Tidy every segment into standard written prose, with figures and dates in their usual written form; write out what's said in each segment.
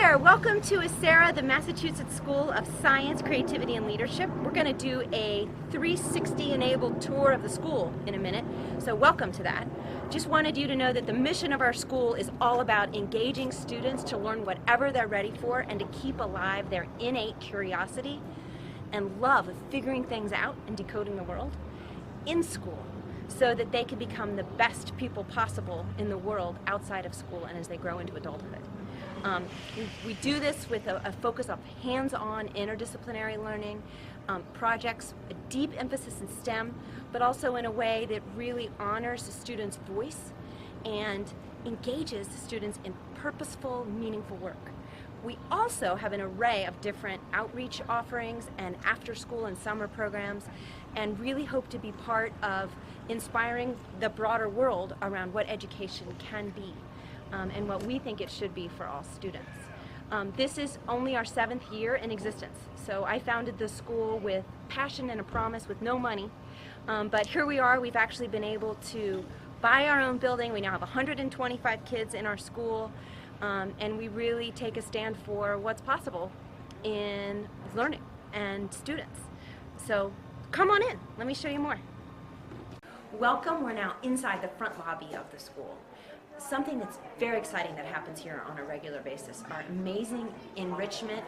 there, welcome to ASERA, the Massachusetts School of Science, Creativity, and Leadership. We're going to do a 360 enabled tour of the school in a minute, so welcome to that. Just wanted you to know that the mission of our school is all about engaging students to learn whatever they're ready for and to keep alive their innate curiosity and love of figuring things out and decoding the world in school, so that they can become the best people possible in the world outside of school and as they grow into adulthood. We do this with a focus of hands-on interdisciplinary learning, projects, a deep emphasis in STEM, but also in a way that really honors the student's voice and engages the students in purposeful, meaningful work. We also have an array of different outreach offerings and after-school and summer programs, and really hope to be part of inspiring the broader world around what education can be. And what we think it should be for all students. This is only our 7th year in existence, so I founded the school with passion and a promise with no money, but here we are. We've actually been able to buy our own building. We now have 125 kids in our school, and we really take a stand for what's possible in learning and students. So come on in, let me show you more. Welcome, we're now inside the front lobby of the school. Something that's very exciting that happens here on a regular basis are amazing enrichment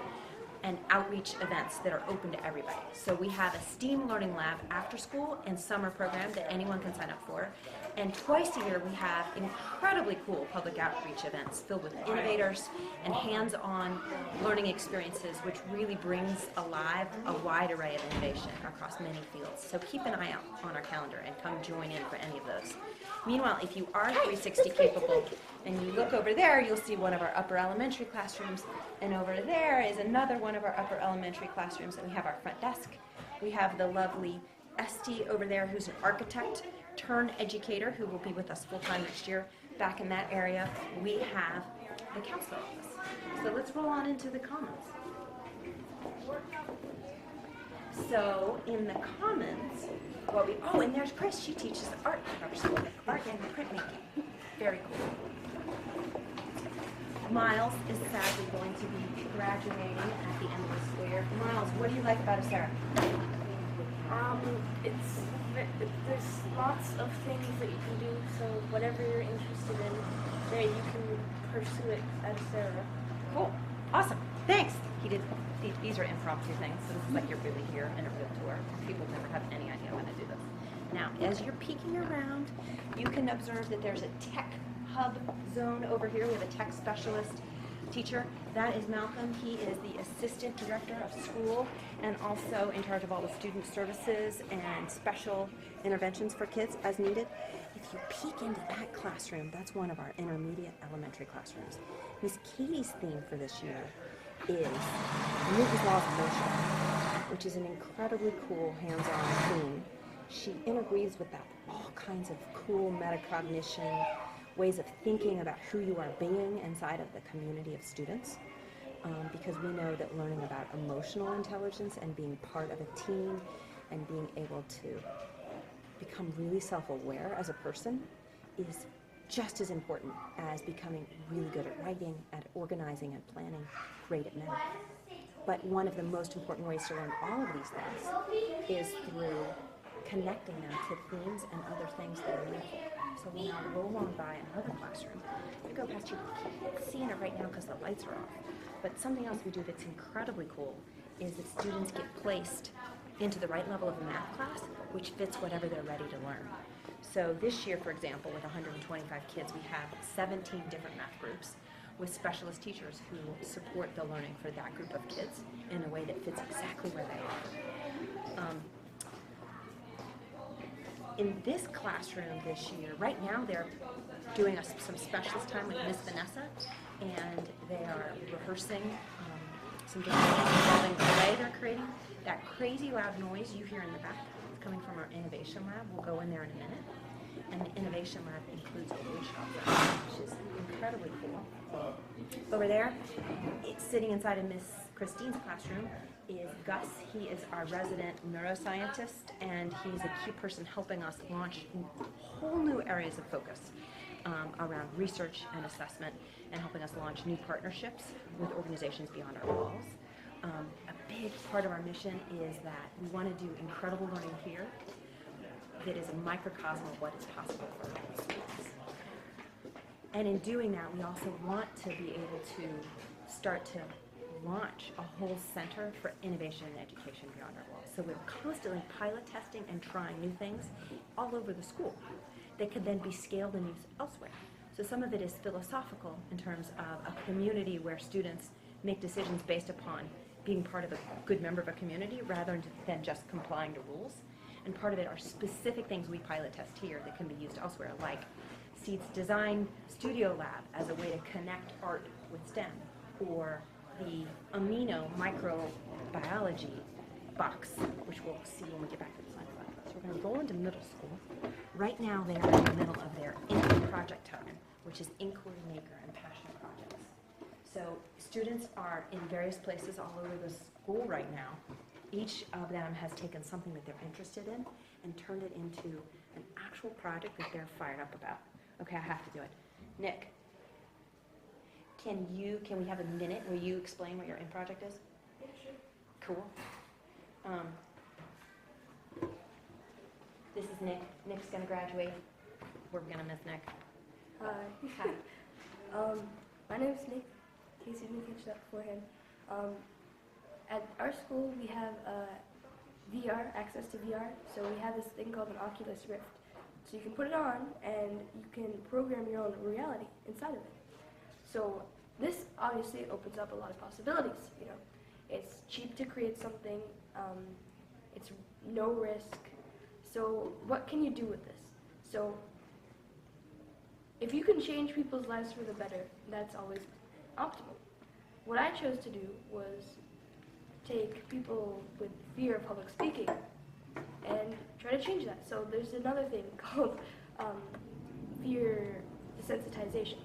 and outreach events that are open to everybody. So we have a STEAM Learning Lab after school and summer program that anyone can sign up for. And twice a year we have incredibly cool public outreach events filled with innovators and hands-on learning experiences, which really brings alive a wide array of innovation across many fields. So keep an eye out on our calendar and come join in for any of those. Meanwhile, if you are 360 capable and you look over there, you'll see one of our upper elementary classrooms, and over there is another one of our upper elementary classrooms, and we have our front desk. We have the lovely Esty over there, who's an architect turned educator who will be with us full-time next year. Back in that area, we have the counselor office. So let's roll on into the commons. So in the commons, oh, and there's Chris. She teaches art at our school, art and printmaking. Very cool. Miles is sadly going to be graduating at the end of the school year. Miles, what do you like about ASERA? There's lots of things that you can do, so whatever you're interested in, there you can pursue it at ASERA. Cool. Awesome. Thanks. These are impromptu things, so this is like you're really here in a real tour. People never have any idea when to do this. Now, as you're peeking around, you can observe that there's a tech hub zone over here. We have a tech specialist teacher. That is Malcolm. He is the assistant director of school and also in charge of all the student services and special interventions for kids as needed. If you peek into that classroom, that's one of our intermediate elementary classrooms. Miss Katie's theme for this year is Newton's Laws of Motion, which is an incredibly cool hands-on theme. She interweaves with that all kinds of cool metacognition, ways of thinking about who you are being inside of the community of students, because we know that learning about emotional intelligence and being part of a team and being able to become really self-aware as a person is just as important as becoming really good at writing, at organizing and planning, great at math. But one of the most important ways to learn all of these things is through connecting them to themes and other things that are meaningful. So when I roll on by another classroom, I go past you, can't see it right now because the lights are off. But something else we do that's incredibly cool is that students get placed into the right level of a math class, which fits whatever they're ready to learn. So this year, for example, with 125 kids, we have 17 different math groups with specialist teachers who support the learning for that group of kids in a way that fits exactly where they are. In this classroom this year, right now they're doing some specialist time with Miss Vanessa, and they are rehearsing some different things involving the play they're creating. That crazy loud noise you hear in the back is coming from our innovation lab. We'll go in there in a minute. And the innovation lab includes a woodshop, which is incredibly cool. Over there, sitting inside of Miss Christine's classroom, is Gus. He is our resident neuroscientist, and he's a key person helping us launch whole new areas of focus. around research and assessment and helping us launch new partnerships with organizations beyond our walls. A big part of our mission is that we want to do incredible learning here that is a microcosm of what is possible for all students. And in doing that, we also want to be able to start to launch a whole center for innovation and education beyond our walls. So we're constantly pilot testing and trying new things all over the school that could then be scaled and used elsewhere. So some of it is philosophical in terms of a community where students make decisions based upon being part of a good member of a community rather than just complying to rules. And part of it are specific things we pilot test here that can be used elsewhere, like Seed's Design Studio Lab as a way to connect art with STEM, or the amino microbiology box, which we'll see when we get back to the science lab. So we're going to roll into middle school. Right now they are in the middle of their Inquiry project time, which is Inquiry Maker and Passion projects. So students are in various places all over the school right now. Each of them has taken something that they're interested in and turned it into an actual project that they're fired up about. Okay, I have to do it. Nick, can we have a minute where you explain what your end project is? Yeah, sure. Cool. This is Nick. Nick's going to graduate. We're going to miss Nick. Hi. My name is Nick. In case you didn't catch that beforehand. At our school, we have VR, access to VR. So we have this thing called an Oculus Rift. So you can put it on, and you can program your own reality inside of it. So this obviously opens up a lot of possibilities. You know, it's cheap to create something. It's no risk. So what can you do with this? So if you can change people's lives for the better, that's always optimal. What I chose to do was take people with fear of public speaking and try to change that. So there's another thing called fear desensitization.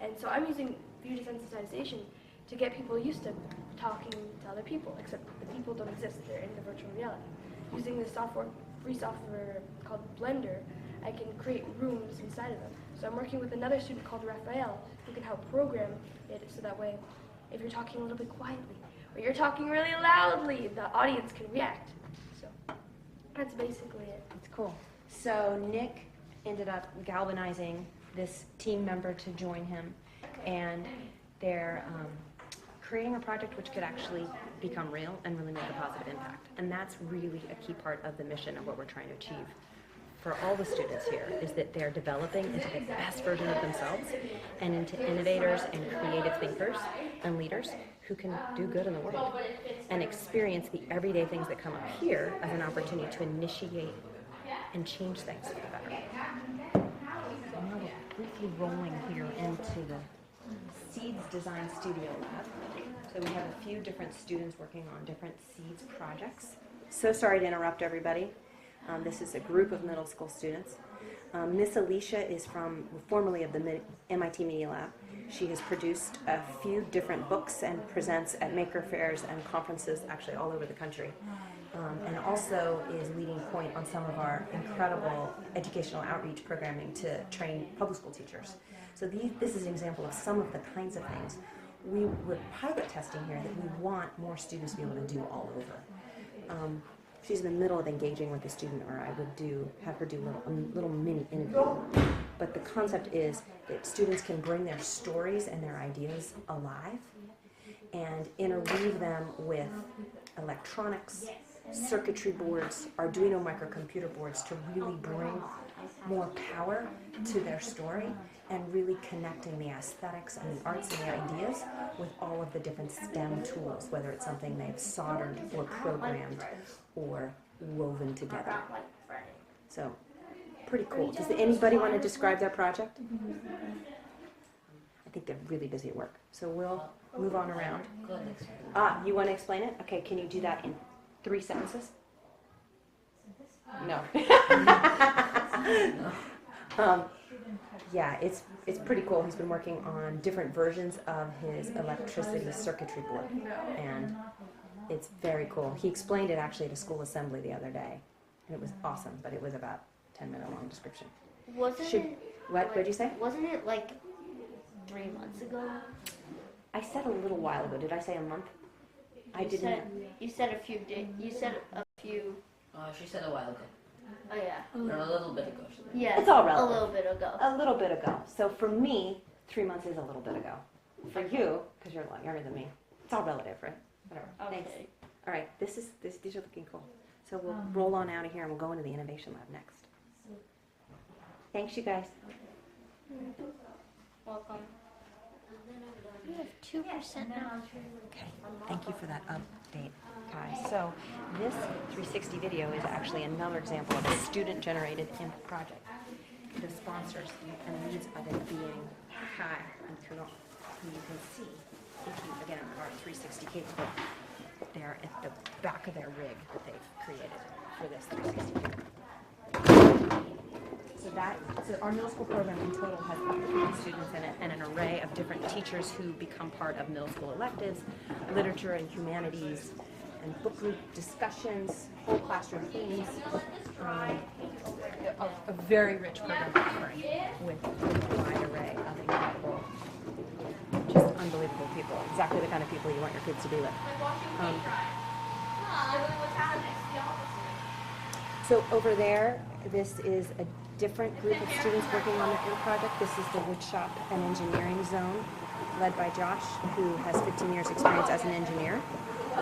And so I'm using fear desensitization to get people used to talking to other people, except the people don't exist, they're in the virtual reality. Using this software, free software called Blender, I can create rooms inside of them. So I'm working with another student called Raphael who can help program it so that way if you're talking a little bit quietly or you're talking really loudly, the audience can react. So that's basically it. That's cool. So Nick ended up galvanizing this team member to join him, and they're creating a project which could actually become real and really make a positive impact. And that's really a key part of the mission of what we're trying to achieve for all the students here, is that they're developing into the best version of themselves and into innovators and creative thinkers and leaders who can do good in the world and experience the everyday things that come up here as an opportunity to initiate and change things for the better. So now we're briefly rolling here into the Seeds Design Studio Lab. So we have a few different students working on different Seeds projects. So sorry to interrupt everybody. This is a group of middle school students. Miss Alicia is formerly of the MIT Media Lab. She has produced a few different books and presents at maker fairs and conferences actually all over the country. And also is leading point on some of our incredible educational outreach programming to train public school teachers. So this is an example of some of the kinds of things we're pilot testing here that we want more students to be able to do all over. She's in the middle of engaging with a student, or I would have her do a little mini interview. But the concept is that students can bring their stories and their ideas alive and interweave them with electronics, circuitry boards, Arduino microcomputer boards to really bring more power to their story and really connecting the aesthetics and the arts and the ideas with all of the different STEM tools, whether it's something they've soldered or programmed or woven together. So, pretty cool. Does anybody want to describe their project? I think they're really busy at work. So we'll move on around. You want to explain it? Okay, can you do that in 3 sentences? No. Yeah, it's pretty cool. He's been working on different versions of his electricity circuitry board, and it's very cool. He explained it actually at a school assembly the other day, and it was awesome, but it was about 10-minute long description. Wasn't it What'd you say? Wasn't it like 3 months ago? I said a little while ago. Did I say a month? I didn't. You said a few days. You said a few. She said a while ago. Oh yeah. Or a little bit ago. Yeah. It's all relative. A little bit ago. A little bit ago. So for me, 3 months is a little bit ago. For you, because you're a lot younger than me, it's all relative, right? Whatever. Okay. Thanks. All right. These are looking cool. So we'll roll on out of here and we'll go into the innovation lab next. Thanks, you guys. Welcome. We have 2% now. Okay, thank you for that update, guys. So this 360 video is actually another example of a student-generated IMP project. The sponsors and leads of it being Kai and Kuno, who you can see, if you, again, are 360 capable. They're at the back of their rig that they've created for this 360 video. So our middle school program in total has up to 50 students in it and an array of different teachers who become part of middle school electives, literature and humanities, and book group discussions, whole classroom themes. A very rich program offering with a wide array of incredible, just unbelievable people. Exactly the kind of people you want your kids to be with. So over there, this is a different group of students working on the IMP project. This is the woodshop and engineering zone led by Josh, who has 15 years experience as an engineer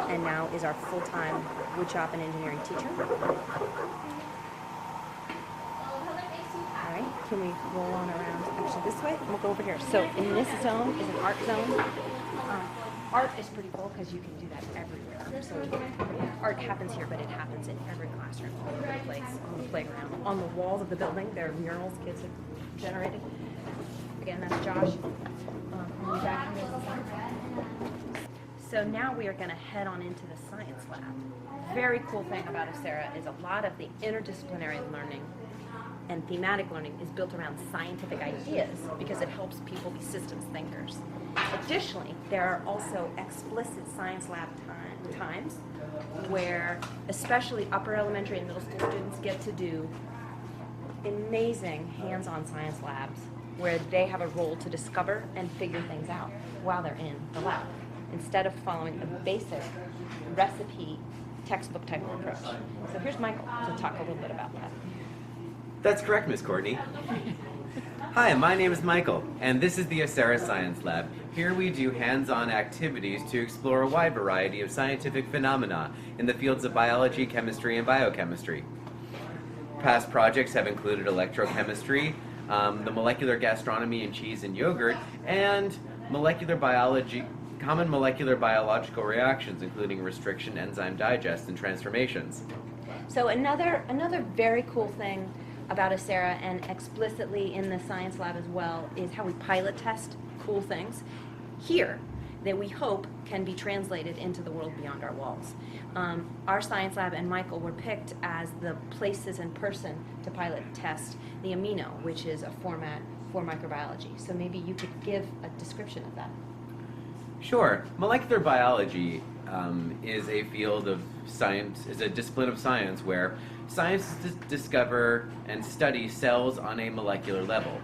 and now is our full-time woodshop and engineering teacher. All right, can we roll on around actually this way? We'll go over here. So in this zone is an art zone. Art is pretty cool because you can do that everywhere. So art happens here, but it happens in every classroom, all over the place, on the playground, on the walls of the building. There are murals kids have generated. Again, that's Josh. So now we are going to head on into the science lab. Very cool thing about Acera is a lot of the interdisciplinary learning and thematic learning is built around scientific ideas because it helps people be systems thinkers. Additionally, there are also explicit science lab times where especially upper elementary and middle school students get to do amazing hands-on science labs where they have a role to discover and figure things out while they're in the lab, instead of following a basic recipe textbook type of approach. So here's Michael to talk a little bit about that. That's correct, Miss Courtney. Hi, my name is Michael, and this is the Acera Science Lab. Here we do hands-on activities to explore a wide variety of scientific phenomena in the fields of biology, chemistry, and biochemistry. Past projects have included electrochemistry, the molecular gastronomy in cheese and yogurt, and common molecular biological reactions, including restriction, enzyme digest, and transformations. So another very cool thing about Acera, and explicitly in the science lab as well, is how we pilot test cool things here that we hope can be translated into the world beyond our walls. Our science lab and Michael were picked as the places in person to pilot test the amino, which is a format for microbiology. So maybe you could give a description of that. Sure. Molecular biology is a field of science, is a discipline of science where scientists discover and study cells on a molecular level.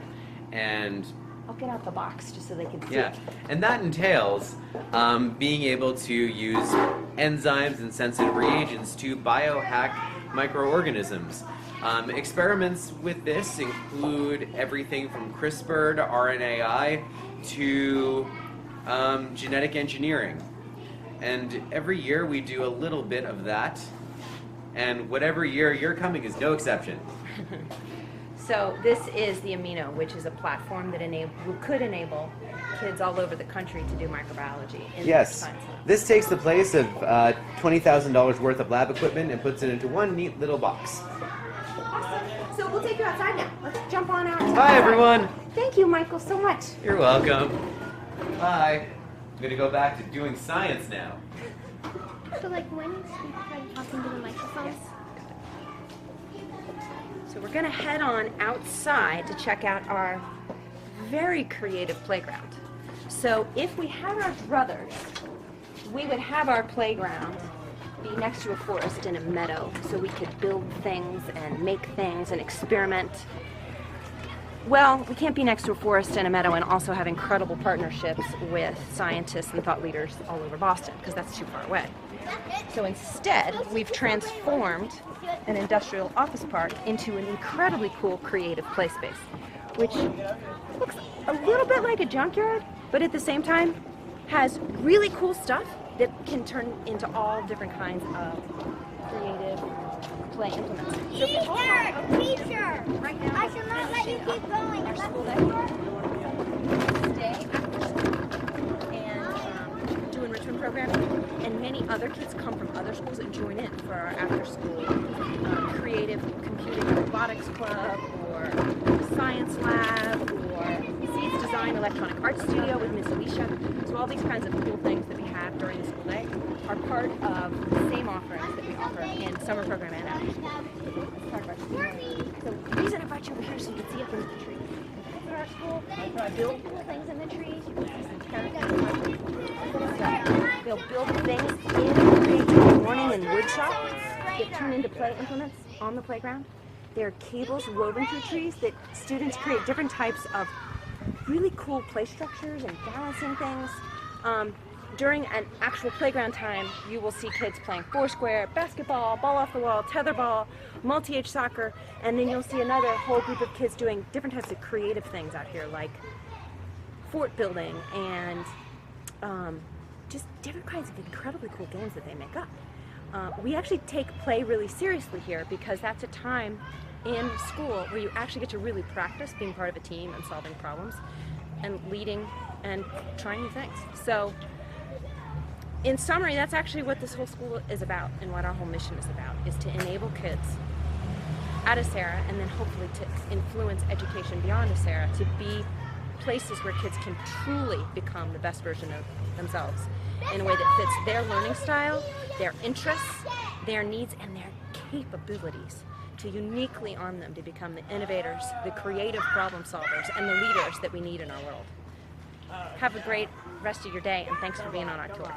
And I'll get out the box just so they can see yeah, it. and that entails being able to use enzymes and sensitive reagents to biohack microorganisms. Experiments with this include everything from CRISPR to RNAi to genetic engineering. And every year we do a little bit of that, and whatever year you're coming is no exception. So this is the Amino, which is a platform that could enable kids all over the country to do microbiology in Yes, science labs. this takes the place of $20,000 worth of lab equipment and puts it into one neat little box. Awesome. So we'll take you outside now. Let's jump on out. Hi everyone! Thank you, Michael, so much. You're welcome. Bye. I'm gonna go back to doing science now. So like when is he talking to the microphones? So we're going to head on outside to check out our very creative playground. So if we had our druthers, we would have our playground be next to a forest in a meadow so we could build things and make things and experiment. Well, we can't be next to a forest and a meadow and also have incredible partnerships with scientists and thought leaders all over Boston, because that's too far away. So instead, we've transformed an industrial office park into an incredibly cool creative play space, which looks a little bit like a junkyard, but at the same time has really cool stuff that can turn into all different kinds of creative play implements. So Teacher! right now, I shall not let you keep going. our school day, stay after school and do enrichment programming, and many other kids come from other schools and join in for our after-school creative computing and robotics club, or science lab, or Seeds Design Electronic Arts Studio with Miss Alicia. So all these kinds of cool things that we have during the school day are part of the same offerings that we offer in summer program and after school. Let's talk about school. So the reason I brought you over here is so you can see up into the tree. Kids at our school build cool things in the trees. You can see some characters. They'll build things in the morning in wood shop that turn into play implements on the playground. There are cables woven through trees that students create different types of really cool play structures and balancing things. During an actual playground time, you will see kids playing foursquare, basketball, ball off the wall, tetherball, multi-age soccer, and then you'll see another whole group of kids doing different types of creative things out here, like fort building and just different kinds of incredibly cool games that they make up. We actually take play really seriously here because that's a time in school where you actually get to really practice being part of a team and solving problems and leading and trying new things. So in summary, that's actually what this whole school is about and what our whole mission is about, is to enable kids at Sarah and then hopefully to influence education beyond Sarah to be places where kids can truly become the best version of themselves in a way that fits their learning style, their interests, their needs, and their capabilities, to uniquely arm them to become the innovators, the creative problem solvers, and the leaders that we need in our world. Have a great rest of your day, and thanks for being on our tour.